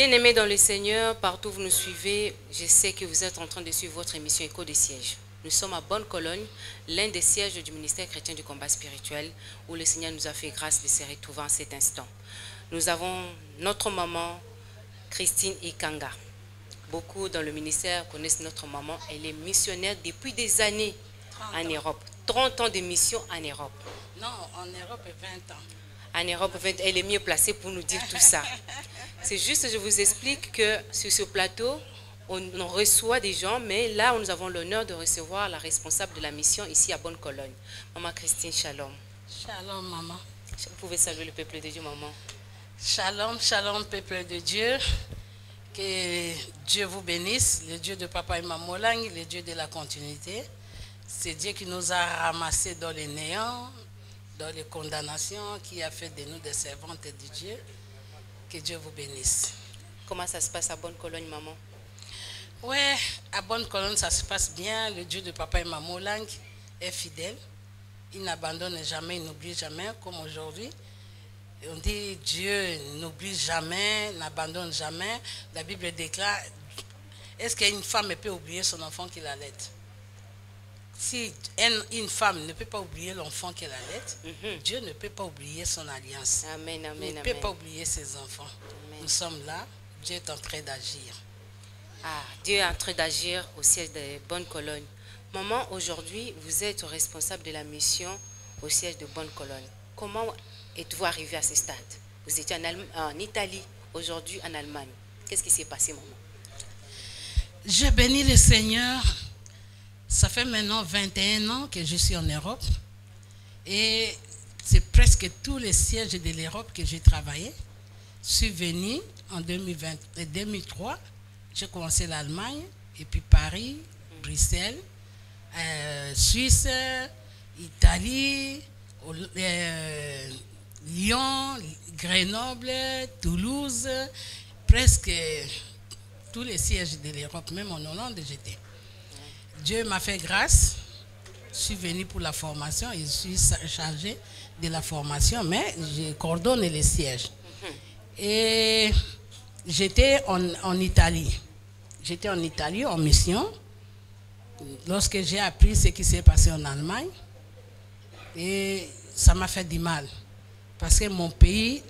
Bien-aimés dans le Seigneur, partout où vous nous suivez, je sais que vous êtes en train de suivre votre émission Écho des sièges. Nous sommes à Bonne-Cologne, l'un des sièges du ministère chrétien du combat spirituel, où le Seigneur nous a fait grâce de se retrouver en cet instant. Nous avons notre maman, Christine Ikanga. Beaucoup dans le ministère connaissent notre maman. Elle est missionnaire depuis des années en Europe. 30 ans de mission en Europe. Non, en Europe, 20 ans. En Europe, elle est mieux placée pour nous dire tout ça. C'est juste, je vous explique que sur ce plateau, on reçoit des gens, mais là, nous avons l'honneur de recevoir la responsable de la mission ici à Bonne-Cologne. Maman Christine, shalom. Shalom, maman. Vous pouvez saluer le peuple de Dieu, maman. Shalom, shalom, peuple de Dieu. Que Dieu vous bénisse, le Dieu de Papa et Maman Lang, le Dieu de la continuité. C'est Dieu qui nous a ramassés dans les néants, dans les condamnations, qui a fait de nous des servantes de Dieu. Que Dieu vous bénisse. Comment ça se passe à Bonne-Cologne, maman? Ouais, à Bonne-Cologne, ça se passe bien. Le Dieu de Papa et Maman Lang est fidèle. Il n'abandonne jamais, il n'oublie jamais, comme aujourd'hui. On dit Dieu n'oublie jamais, n'abandonne jamais. La Bible déclare, est-ce qu'une femme peut oublier son enfant qui l'allaite? Si une femme ne peut pas oublier l'enfant qu'elle allaite, Dieu ne peut pas oublier son alliance. Amen, amen, il ne peut pas oublier ses enfants. Amen. Nous sommes là, Dieu est en train d'agir. Ah, Dieu est en train d'agir au siège de Bonne-Cologne. Maman, aujourd'hui, vous êtes responsable de la mission au siège de Bonne-Cologne. Comment êtes-vous arrivé à ce stade? Vous étiez en Italie, aujourd'hui en Allemagne. Qu'est-ce qui s'est passé, maman? Je bénis le Seigneur. Ça fait maintenant 21 ans que je suis en Europe. Et c'est presque tous les sièges de l'Europe que j'ai travaillé. Je suis venu en 2003. J'ai commencé l'Allemagne, et puis Paris, Bruxelles, Suisse, Italie, Lyon, Grenoble, Toulouse, presque tous les sièges de l'Europe, même en Hollande j'étais. Dieu m'a fait grâce, je suis venu pour la formation et je suis chargé de la formation, mais je coordonne les sièges. Et j'étais en Italie. J'étais en Italie en mission lorsque j'ai appris ce qui s'est passé en Allemagne. Et ça m'a fait du mal. Parce que mon pays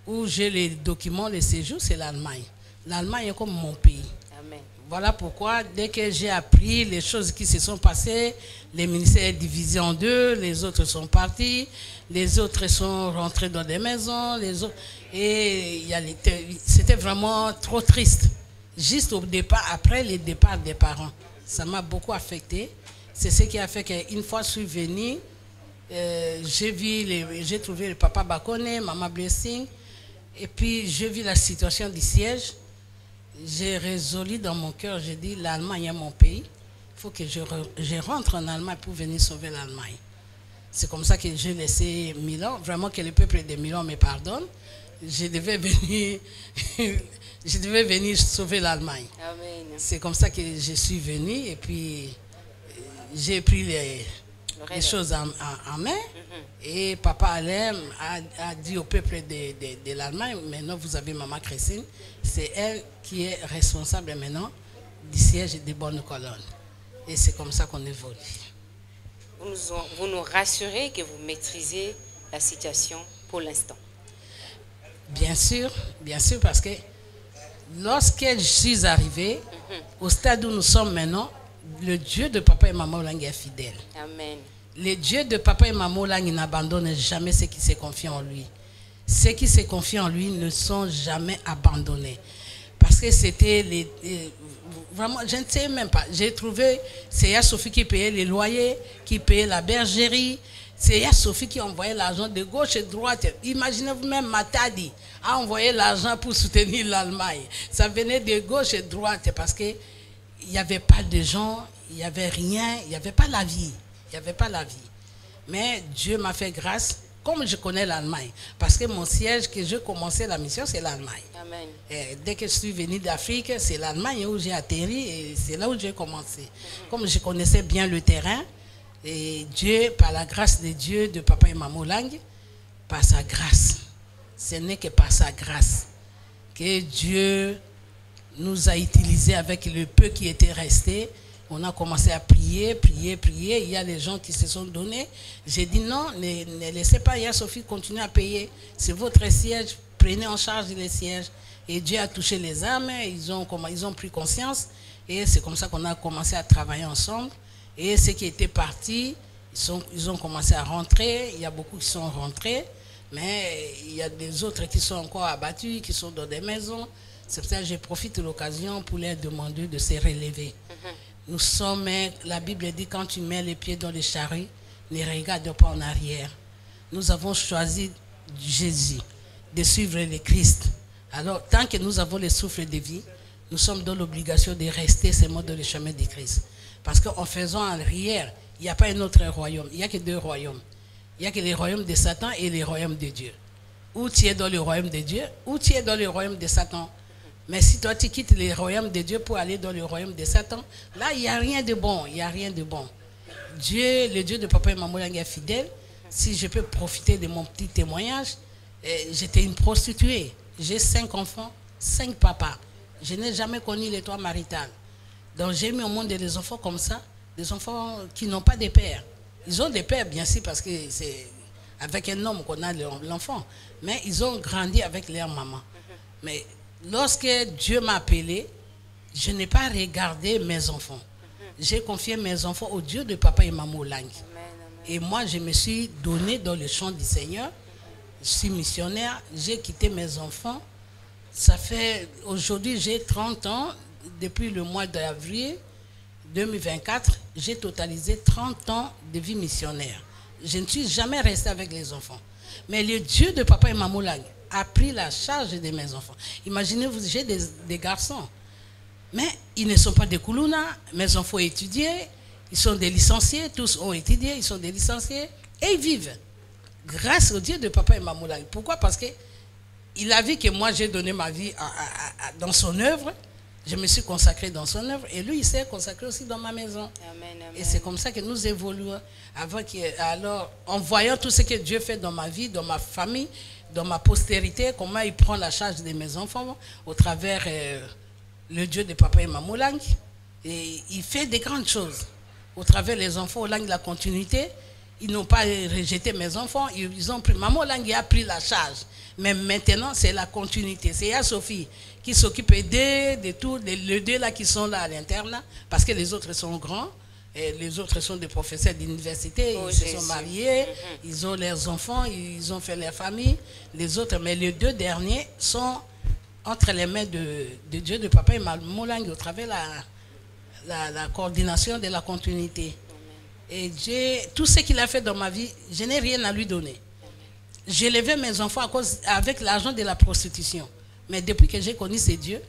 où j'ai les documents, les séjours, c'est l'Allemagne. L'Allemagne est comme mon pays. Amen. Voilà pourquoi, dès que j'ai appris les choses qui se sont passées, les ministères sont divisés en deux, les autres sont partis, les autres sont rentrés dans des maisons, les autres, et c'était vraiment trop triste. Juste au départ, après le départ des parents. Ça m'a beaucoup affecté. C'est ce qui a fait qu'une fois je suis venue, j'ai trouvé le papa Bakone, maman Blessing, et puis j'ai vu la situation du siège. J'ai résolu dans mon cœur, j'ai dit l'Allemagne est mon pays, il faut que je rentre en Allemagne pour venir sauver l'Allemagne. C'est comme ça que j'ai laissé Milan, vraiment que le peuple de Milan me pardonne. Je devais venir sauver l'Allemagne. C'est comme ça que je suis venue et puis j'ai pris les choses en main. Et papa Alain a dit au peuple de l'Allemagne, maintenant vous avez maman Christine, c'est elle qui est responsable maintenant du siège de Bonne-Cologne. Et c'est comme ça qu'on évolue. Vous nous rassurez que vous maîtrisez la situation pour l'instant? Bien sûr, parce que lorsque je suis arrivé au stade où nous sommes maintenant, le Dieu de papa et maman Lang est fidèle. Amen. Le Dieu de papa et maman Lang n'abandonne jamais ceux qui se confient en lui. Ceux qui se confient en lui ne sont jamais abandonnés. Parce que c'était vraiment, je ne sais même pas. J'ai trouvé, c'est Yah Sophie qui payait les loyers, qui payait la bergerie. C'est Yah Sophie qui envoyait l'argent de gauche et de droite. Imaginez-vous même Matadi a envoyé l'argent pour soutenir l'Allemagne. Ça venait de gauche et de droite parce qu'il n'y avait pas de gens, il n'y avait rien, il n'y avait pas la vie. Il n'y avait pas la vie. Mais Dieu m'a fait grâce, comme je connais l'Allemagne. Parce que mon siège, que j'ai commencé la mission, c'est l'Allemagne. Dès que je suis venu d'Afrique, c'est l'Allemagne où j'ai atterri et c'est là où j'ai commencé. Comme je connaissais bien le terrain, et Dieu, par la grâce de Dieu, de papa et maman Lang, par sa grâce, ce n'est que par sa grâce que Dieu nous a utilisés avec le peu qui était resté. On a commencé à prier, prier, prier. Il y a des gens qui se sont donnés. J'ai dit non, ne laissez pas Yaya Sophie continuer à payer. C'est votre siège, prenez en charge les sièges. Et Dieu a touché les âmes, ils ont pris conscience. Et c'est comme ça qu'on a commencé à travailler ensemble. Et ceux qui étaient partis, ils ont commencé à rentrer. Il y a beaucoup qui sont rentrés. Mais il y a des autres qui sont encore abattus, qui sont dans des maisons. C'est pour ça que je profite de l'occasion pour leur demander de se relever. Nous sommes, la Bible dit, quand tu mets les pieds dans les charrues, ne regarde pas en arrière. Nous avons choisi Jésus, de suivre le Christ. Alors, tant que nous avons le souffle de vie, nous sommes dans l'obligation de rester seulement dans le chemin de Christ. Parce qu'en faisant en arrière, il n'y a pas un autre royaume. Il n'y a que deux royaumes. Il n'y a que le royaume de Satan et le royaume de Dieu. Ou tu es dans le royaume de Dieu, ou tu es dans le royaume de Satan. Mais si toi tu quittes le royaume de Dieu pour aller dans le royaume de Satan, là il n'y a rien de bon, il n'y a rien de bon. Dieu, le Dieu de papa et maman est fidèle. Si je peux profiter de mon petit témoignage, j'étais une prostituée. J'ai 5 enfants, 5 papas. Je n'ai jamais connu les toits marital. Donc j'ai mis au monde des enfants comme ça, des enfants qui n'ont pas de père. Ils ont des pères, bien sûr, parce que c'est avec un homme qu'on a l'enfant. Mais ils ont grandi avec leur maman. Mais lorsque Dieu m'a appelé, je n'ai pas regardé mes enfants. J'ai confié mes enfants au Dieu de papa et maman Lang. Et moi, je me suis donné dans le champ du Seigneur. Je suis missionnaire. J'ai quitté mes enfants. Ça fait, aujourd'hui, j'ai 30 ans. Depuis le mois d'avril 2024, j'ai totalisé 30 ans de vie missionnaire. Je ne suis jamais resté avec les enfants. Mais le Dieu de papa et maman Lang a pris la charge de mes enfants. Imaginez-vous, j'ai des garçons. Mais ils ne sont pas des Koulouna. Mes enfants ont étudié. Ils sont des licenciés. Tous ont étudié. Ils sont des licenciés. Et ils vivent. Grâce au Dieu de papa et maman Lang. Pourquoi? Parce qu'il a vu que moi, j'ai donné ma vie dans son œuvre. Je me suis consacré dans son œuvre et lui, il s'est consacré aussi dans ma maison. Amen, amen. Et c'est comme ça que nous évoluons. Alors, en voyant tout ce que Dieu fait dans ma vie, dans ma famille, dans ma postérité, comment il prend la charge de mes enfants au travers le Dieu de papa et maman Lang. Et il fait des grandes choses. Au travers les enfants, Lang, la continuité. Ils n'ont pas rejeté mes enfants. Ils ont pris. Maman Lang a pris la charge. Mais maintenant, c'est la continuité. C'est Yaya Sophie qui s'occupe de tous les deux là qui sont là à l'interne, parce que les autres sont grands, et les autres sont des professeurs d'université, ils se sont mariés, ils ont leurs enfants, ils ont fait leur famille. Les autres, mais les deux derniers sont entre les mains de Dieu, de papa et maman Lang, au travers la coordination de la continuité. Et Dieu, tout ce qu'il a fait dans ma vie, je n'ai rien à lui donner. J'ai élevé mes enfants avec l'argent de la prostitution. Mais depuis que j'ai connu ces dieux,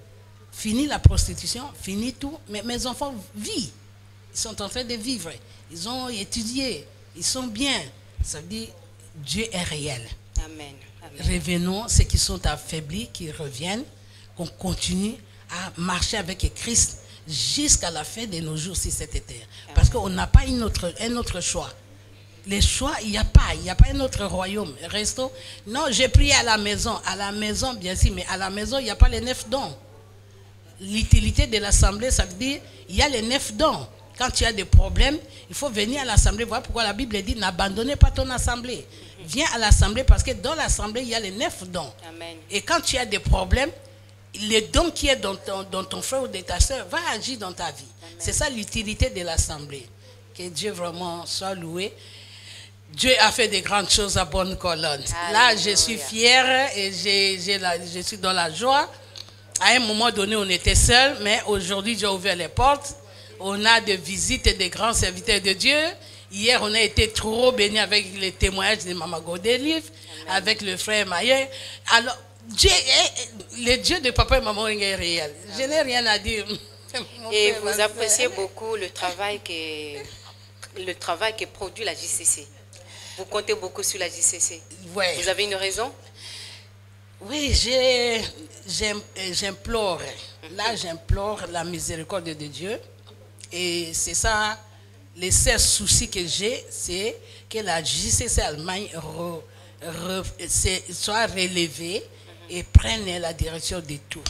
fini la prostitution, fini tout, mais mes enfants vivent. Ils sont en train de vivre. Ils ont étudié. Ils sont bien. Ça veut dire Dieu est réel. Amen. Amen. Revenons, ceux qui sont affaiblis, qui reviennent, qu'on continue à marcher avec Christ jusqu'à la fin de nos jours sur cette terre. Parce qu'on n'a pas un autre choix. Les choix, il n'y a pas un autre royaume. Restons. Non, j'ai prié à la maison, bien sûr, mais à la maison, il n'y a pas les 9 dons. L'utilité de l'assemblée, ça veut dire, il y a les 9 dons. Quand tu as des problèmes, il faut venir à l'assemblée. Voilà pourquoi la Bible dit, n'abandonnez pas ton assemblée. Viens à l'assemblée parce que dans l'assemblée, il y a les 9 dons. Amen. Et quand tu as des problèmes, le don qui est dans ton frère ou de ta soeur va agir dans ta vie. C'est ça l'utilité de l'assemblée. Que Dieu vraiment soit loué. Dieu a fait des grandes choses à Bonne-Colonne. Là, je suis fière et je suis dans la joie. À un moment donné, on était seuls, mais aujourd'hui, Dieu a ouvert les portes. On a des visites et des grands serviteurs de Dieu. Hier, on a été trop bénis avec les témoignages de Maman Godelive, avec le frère Mayer. Alors, le Dieu de papa et maman est réel. Je n'ai rien à dire. Et vous appréciez beaucoup le travail que produit la JCC. Vous comptez beaucoup sur la JCC. Ouais. Vous avez une raison? Oui, j'implore. Là, j'implore la miséricorde de Dieu. Et c'est ça, les 16 soucis que j'ai, c'est que la JCC Allemagne soit relevée et prennent la direction de tout.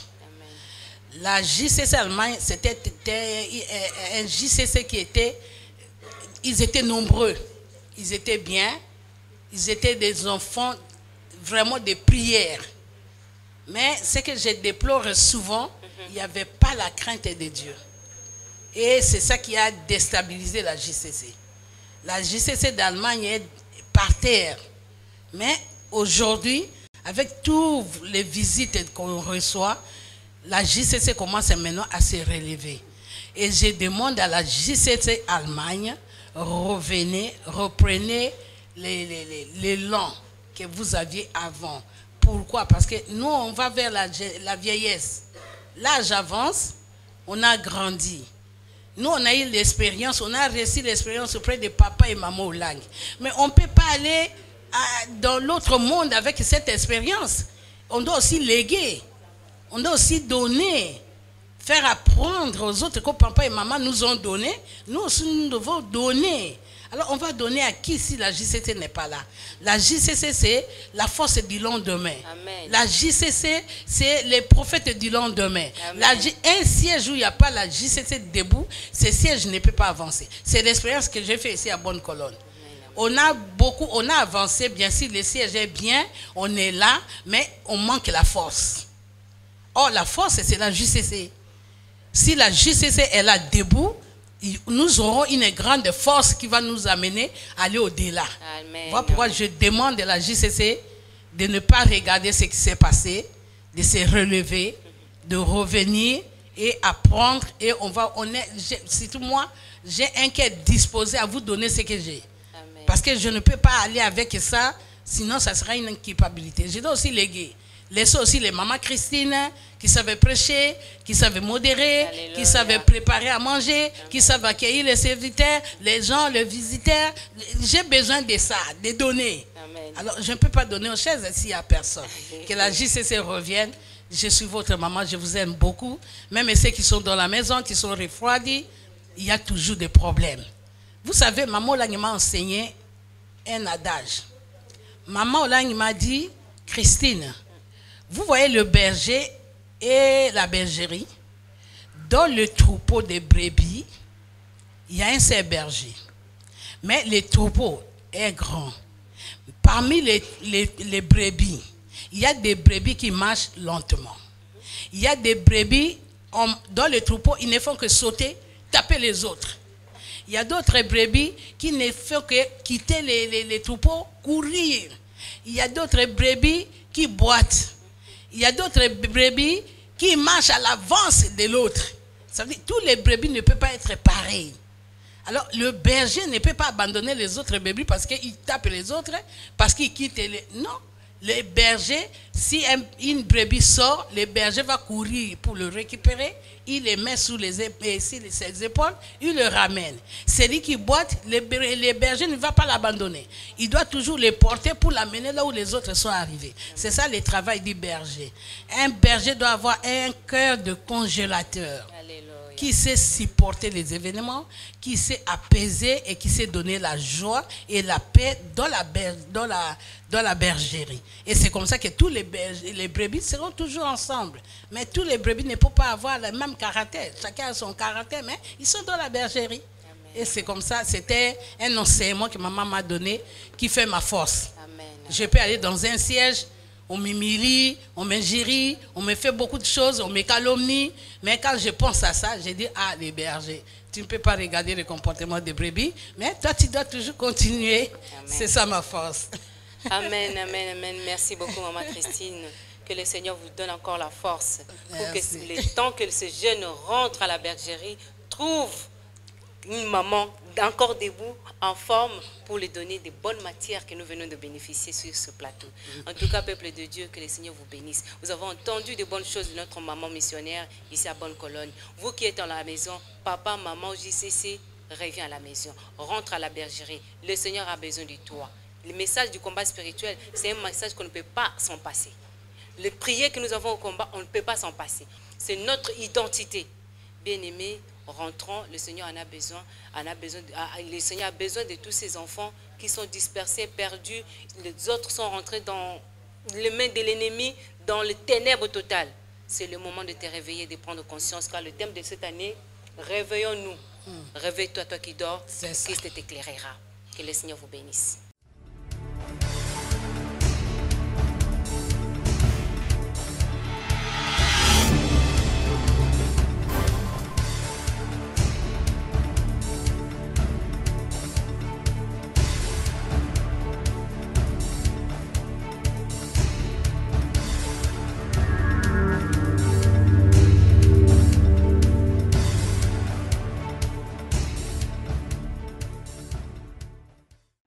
La JCC Allemagne, c'était un JCC qui était, ils étaient nombreux, ils étaient bien, ils étaient des enfants vraiment de prière. Mais ce que je déplore souvent, il n'y avait pas la crainte de Dieu. Et c'est ça qui a déstabilisé la JCC. La JCC d'Allemagne est par terre. Mais aujourd'hui, avec toutes les visites qu'on reçoit, la JCC commence maintenant à se relever. Et je demande à la JCC Allemagne, reprenez l'élan que vous aviez avant. Pourquoi? Parce que nous, on va vers la vieillesse. L'âge avance, on a grandi. Nous, on a eu l'expérience, on a réussi l'expérience auprès de papa et maman Olang. Mais on ne peut pas aller dans l'autre monde avec cette expérience. On doit aussi léguer. On doit aussi donner, faire apprendre aux autres que papa et maman nous ont donné. Nous aussi, nous devons donner. Alors, on va donner à qui si la JCC n'est pas là? La JCC, c'est la force du lendemain. Amen. La JCC, c'est les prophètes du lendemain. Un siège où il n'y a pas la JCC debout, ce siège ne peut pas avancer. C'est l'expérience que j'ai faite ici à Bonne-Colonne. On a avancé, bien sûr, le siège est bien, on est là, mais on manque la force. Or, la force, c'est la JCC. Si la JCC est là debout, nous aurons une grande force qui va nous amener à aller au-delà. Voilà pourquoi je demande à la JCC de ne pas regarder ce qui s'est passé, de se relever, de revenir et apprendre. Et surtout moi, j'ai un cœur disposé à vous donner ce que j'ai. Parce que je ne peux pas aller avec ça, sinon ça sera une culpabilité. Je dois aussi léguer. Laissez aussi les mamans Christine qui savaient prêcher, qui savaient modérer, Alléluia. Qui savaient préparer à manger, Amen. Qui savent accueillir les serviteurs, les gens, les visiteurs. J'ai besoin de ça, de donner. Amen. Alors, je ne peux pas donner aux chaises s'il n'y a personne. Que la JCC revienne. Je suis votre maman, je vous aime beaucoup. Même ceux qui sont dans la maison, qui sont refroidis, il y a toujours des problèmes. Vous savez, maman Olang m'a enseigné un adage. Maman Olang m'a dit, Christine, vous voyez le berger et la bergerie. Dans le troupeau de brebis, il y a un seul berger. Mais le troupeau est grand. Parmi les brebis, il y a des brebis qui marchent lentement. Il y a des brebis, dans le troupeau, ils ne font que sauter, taper les autres. Il y a d'autres brebis qui ne font que quitter les troupeaux, courir. Il y a d'autres brebis qui boitent. Il y a d'autres brebis qui marchent à l'avance de l'autre. Ça veut dire que tous les brebis ne peuvent pas être pareils. Alors, le berger ne peut pas abandonner les autres brebis parce qu'il tape les autres, parce qu'il quitte les... Non, le berger, si une brebis sort, le berger va courir pour le récupérer, il le met sous ses épaules, il le ramène. Celui qui boite, le berger ne va pas l'abandonner. Il doit toujours le porter pour l'amener là où les autres sont arrivés. C'est ça le travail du berger. Un berger doit avoir un cœur de congélateur. Alléluia. Qui sait supporter les événements, qui sait apaiser et qui sait donner la joie et la paix dans la bergerie. Et c'est comme ça que tous les brebis seront toujours ensemble. Mais tous les brebis ne peuvent pas avoir le même caractère. Chacun a son caractère, mais ils sont dans la bergerie. Amen. Et c'est comme ça, c'était un enseignement que maman m'a donné qui fait ma force. Amen. Je peux aller dans un siège, on m'humilie, on m'injurie, on me fait beaucoup de choses, on me calomnie. Mais quand je pense à ça, je dis, ah, les bergers, tu ne peux pas regarder le comportement des brebis, mais toi, tu dois toujours continuer. C'est ça ma force. Amen, amen, amen. Merci beaucoup, maman Christine. Que le Seigneur vous donne encore la force pour que le temps que ce jeune rentre à la bergerie, trouve une maman encore debout, en forme, pour lui donner des bonnes matières que nous venons de bénéficier sur ce plateau. En tout cas, peuple de Dieu, que le Seigneur vous bénisse. Vous avez entendu de bonnes choses de notre maman missionnaire ici à Bonne-Colonne. Vous qui êtes dans la maison, papa, maman, JCC, reviens à la maison, rentre à la bergerie. Le Seigneur a besoin de toi. Le message du combat spirituel, c'est un message qu'on ne peut pas s'en passer. Les prières que nous avons au combat, on ne peut pas s'en passer. C'est notre identité. Bien-aimés, rentrons, le Seigneur en a besoin. Le Seigneur a besoin de tous ces enfants qui sont dispersés, perdus. Les autres sont rentrés dans les mains de l'ennemi dans le ténèbre total. C'est le moment de te réveiller, de prendre conscience, car le thème de cette année, réveillons-nous. Réveille-toi, toi qui dors, Christ t'éclairera. Que le Seigneur vous bénisse.